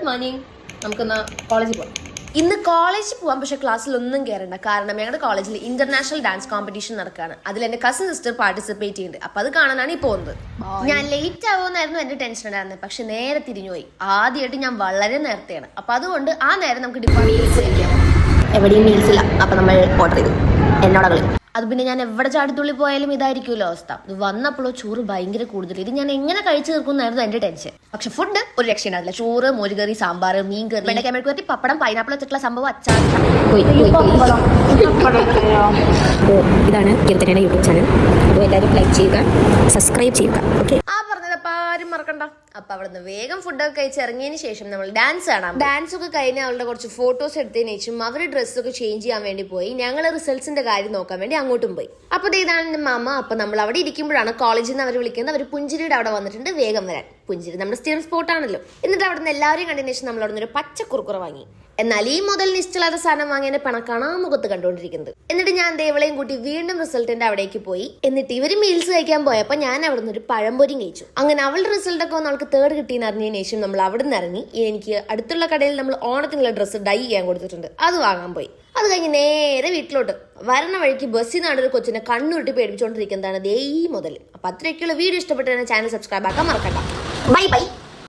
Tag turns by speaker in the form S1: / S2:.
S1: Morning. നമുക്കൊന്ന് കോളേജിൽ പോകാം. ഇന്ന് കോളേജിൽ പോകാം, പക്ഷെ ക്ലാസ്സിലൊന്നും കയറണ്ട. കാരണം ഞങ്ങളുടെ കോളേജിൽ ഇന്റർനാഷണൽ ഡാൻസ് കോമ്പറ്റീഷൻ നടക്കുകയാണ്. അതിൽ എന്റെ കസിൻ സിസ്റ്റർ പാർട്ടിസിപ്പേറ്റ് ചെയ്യുന്നുണ്ട്. അപ്പൊ അത് കാണാനാണ് ഈ പോകുന്നത്. ഞാൻ ലേറ്റ് ആവുമെന്നായിരുന്നു എന്റെ ടെൻഷൻ ഉണ്ടായിരുന്നത്, പക്ഷെ നേരെ തിരിഞ്ഞുപോയി. ആദ്യമായിട്ട് ഞാൻ വളരെ നേരത്തെയാണ്. അപ്പൊ അതുകൊണ്ട് ആ നേരം നമുക്ക് ഡിപ്പാർട്ട്മെന്റ് എവിടെയും മീൽസ് ഇല്ല. അപ്പൊ നമ്മൾ ഓർഡർ ചെയ്തു എന്നോടകളി. അത് പിന്നെ ഞാൻ എവിടെ ചാടിത്തുള്ളി പോയാലും ഇതായിരിക്കുമല്ലോ അവസ്ഥ. ഇത് വന്നപ്പോഴോ ചോറ് ഭയങ്കര കൂടുതൽ. ഇത് ഞാൻ എങ്ങനെ കഴിച്ചു തീർക്കുന്നായിരുന്നു എന്റെ ടെൻഷൻ. പക്ഷെ ഫുഡ് ഒരു രക്ഷയുണ്ടാവില്ല. ചോറ്, മോരുകറി, സാമ്പാർ, മീൻ കറി, വെണ്ടയ്ക്ക മെഴുക്കുവരട്ടി, പപ്പടം, പൈനാപ്പിൾ വെച്ചിട്ടുള്ള സംഭവം, അച്ചാർ. ഇതാണ് കീർത്തനയുടെ യൂട്യൂബ് ചാനൽ. അപ്പോൾ എല്ലാവരും ലൈക്ക് ചെയ്യുക, സബ്സ്ക്രൈബ് ചെയ്യുക. ഓക്കെ, ആ പറഞ്ഞതപ്പോൾ ആരും മറക്കണ്ട. അപ്പൊ അവിടുന്ന് വേഗം ഫുഡൊക്കെ കഴിച്ച് ഇറങ്ങിയതിന് ശേഷം നമ്മൾ ഡാൻസ് കാണാം. ഡാൻസ് ഒക്കെ കഴിഞ്ഞ് അവളുടെ കുറച്ച് ഫോട്ടോസ് എടുത്തതിന് ശേഷം അവർ ഡ്രസ്സൊക്കെ ചേഞ്ച് ചെയ്യാൻ വേണ്ടി പോയി. ഞങ്ങൾ റിസൾട്ട്സിന്റെ കാര്യം നോക്കാൻ വേണ്ടി അങ്ങോട്ടും പോയി. അപ്പൊ ഇതാണ് എന്റെ മാമ. അപ്പൊ നമ്മൾ അവിടെ ഇരിക്കുമ്പോഴാണ് കോളേജിൽ നിന്ന് അവർ വിളിക്കുന്നത്. അവർ പുഞ്ചിരിയുടെ അവിടെ വന്നിട്ടുണ്ട്, വേഗം വരാൻ. പുഞ്ചിരി നമ്മുടെ സ്ഥിരം സ്പോട്ടാണല്ലോ. എന്നിട്ട് അവിടെ നിന്ന് എല്ലാവരും കണ്ടതിന് ശേഷം നമ്മൾ അവിടെ നിന്ന് ഒരു പച്ച കുറുക്കുറ വാങ്ങി. എന്നാൽ ഈ മുതലിന് ഇഷ്ടമില്ലാത്ത സാധനം വാങ്ങിയതിന്റെ പണക്കാണ് ആ മുഖത്ത് കണ്ടുകൊണ്ടിരിക്കുന്നത്. എന്നിട്ട് ഞാൻ ദേവളയും കൂട്ടി വീണ്ടും റിസൾട്ടിന്റെ അവിടേക്ക് പോയി. എന്നിട്ട് ഇവര് മീൽസ് കഴിക്കാൻ പോയപ്പോൾ ഞാൻ അവിടെ നിന്ന് ഒരു പഴംപൊരിയും കഴിച്ചു. അങ്ങനെ അവളുടെ റിസൾട്ടൊക്കെ നമുക്ക് തേർഡ് കിട്ടിയെന്ന് അറിഞ്ഞതിന് ശേഷം നമ്മൾ അവിടെ നിന്ന് ഇറങ്ങി. എനിക്ക് അടുത്തുള്ള കടയിൽ നമ്മൾ ഓണത്തിനുള്ള ഡ്രസ്സ് ഡൈ ചെയ്യാൻ കൊടുത്തിട്ടുണ്ട്, അത് വാങ്ങാൻ പോയി. അത് കഴിഞ്ഞ് നേരെ വീട്ടിലോട്ട് വരണ വഴിക്ക് ബസ്സിൽ നിന്നൊരു കൊച്ചിനെ കണ്ണുരുട്ടി പേടിപ്പിച്ചുകൊണ്ടിരിക്കുന്നതാണ് ദേ ഈ മുതൽ. അപ്പൊ അത്രയൊക്കെയുള്ള വീഡിയോ ഇഷ്ടപ്പെട്ട ചാനൽ സബ്സ്ക്രൈബ് ആക്കാൻ മറക്കണ്ട. Bye bye.